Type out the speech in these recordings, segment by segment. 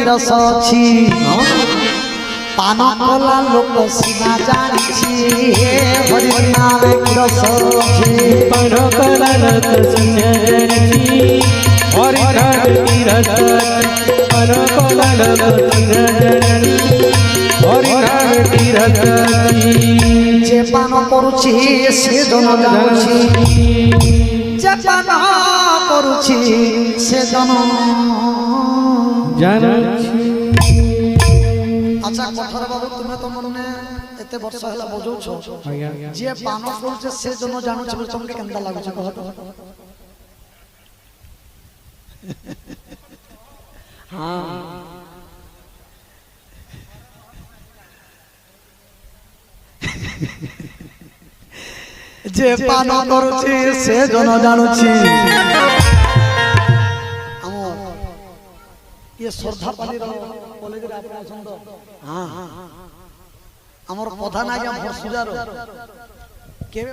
रस अछि पान कला लोक सीना जानिछि हरि नाम की रस अछि पान कला लोक सीना जानिछि हरि नाम की रस पान कला लोक सीना जानिछि हरि नाम की रस जे पान करुछि से जन जानुछि जे पान करुछि से जन जानुछि। अच्छा कठोर बाबू तुम्हें तो मने एते वर्ष हला बजौ छ जे पान करुछि से जन जानुछि तुमके केंदा लागु छ कह तो हां जे पान करुछि से जन जानुछि ये श्रद्धा पाली कॉलेज रे आपन सुंदर हां हां हमर प्रधान आज्ञा भरसुजार केबे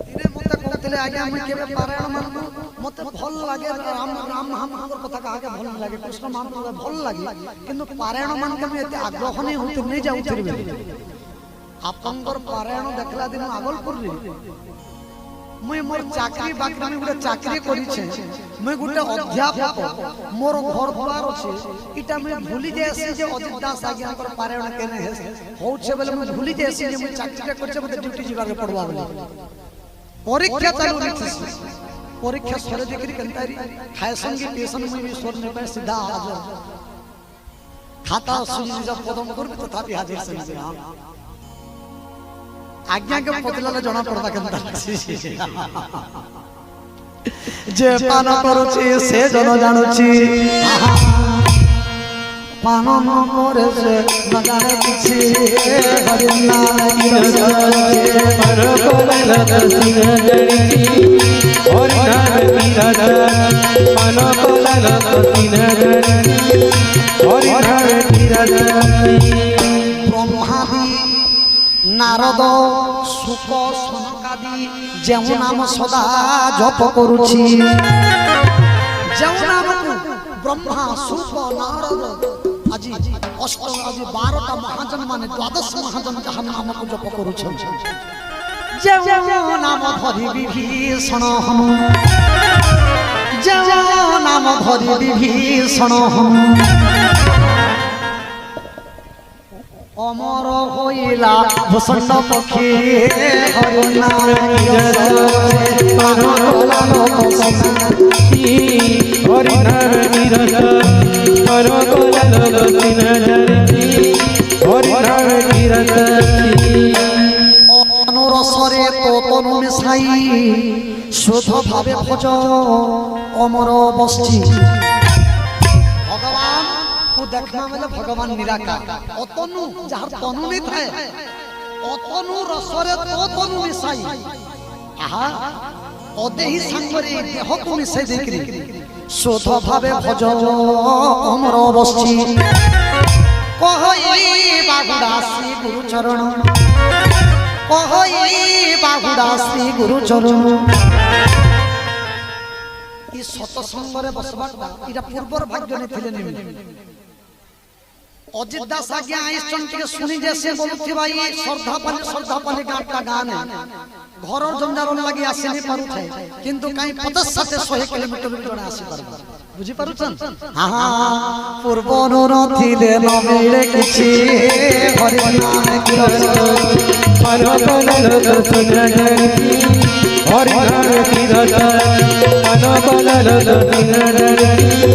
दिने मते कहतले आज्ञा हम केबे पारायण मानबो मते भल लागे राम राम नाम हमर कथा कहा के भल लागे कृष्ण नाम भल लागे किंतु पारायण मान के एते आग्रह नै होते नै जाउतिरबे आपनकर पारायण देखला दिन आगलपुर रे मैं मोर चाकरी बाकरी में गुटे चाकरी करी छे मैं गुटे अध्यापक मोर घर द्वार अछि इटा मैं भूली जायसी जे अजित दास आज्ञा कर पारायण केने है हो छे बेले मैं भूली जायसी जे मैं चाकरी कर छे मते ड्यूटी जीवा के पड़वा बोले परीक्षा चालू रही परीक्षा सरे डिग्री कंतारी खाए संगी ट्यूशन में भी सोर ने पे सीधा हाजिर खाता सुनी जब पदम कर तथापि हाजिर से हां आज्ञा के पतला जना पड़ता केनता जे पान करुछि से जन जानुछि पान न करे से न जाने किछि हरि नाम की रस पान कला लोक सीना जानिछि हरि नाम की रस पान कला लोक सीना जानिछि हरि नाम की रस ब्रह्मादि नारद सुक सनकादि जेउ नाम सदा जप करुछि जेउ नाम ब्रह्मा सुक नारद আজি अष्ट আজি 12টা महाजन माने द्वादश महाजन जहां नाम को जप करुछि जेउ नाम धरि विभीषण हनु जेउ नाम धरि विभीषण हनु अमर होइला भूषण पक्षी हरि नाम पान कला लोक सीना हरि नाम की रस पान कला लोक सीना जानिछि हरि नाम की रस अनुरसरे तो तनु मिसाई शुद्ध भावे भज अमर बस्ती भगवान को देखना बेले भगवान निराकार अतनु जहार तनु नहीं थाए अतनु रसरे तो तनु मिसाई आहा अदेही संगरे देह को मिसाई देखरी शुद्ध भावे भज अमर बस्ती कहई बागुड़ा श्री गुरु चरण कहई बागुड़ा श्री गुरु चरण ई सतसंग रे बसबाटा इरा पूर्वर भाग्य नै थिले निमि अजित दास आज्ञा आइसन के सुनी जैसे बोलथि भाई श्रद्धा पाली गाता गान घर जंजार लागि आसी नै पारु छै किंतु काई 50 से 100 किलोमीटर जण आसी परबा बुझी पारुछन हां पूर्वर नथिले न मिले किछि हरि नाम की रस पान कला लोक सीना जानिछि हरि नाम की रस पान कला लोक सीना जानिछि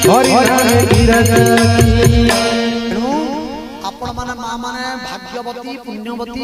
हरि नाम की रस आपण माने मां माने भाग्यवती पुण्यवती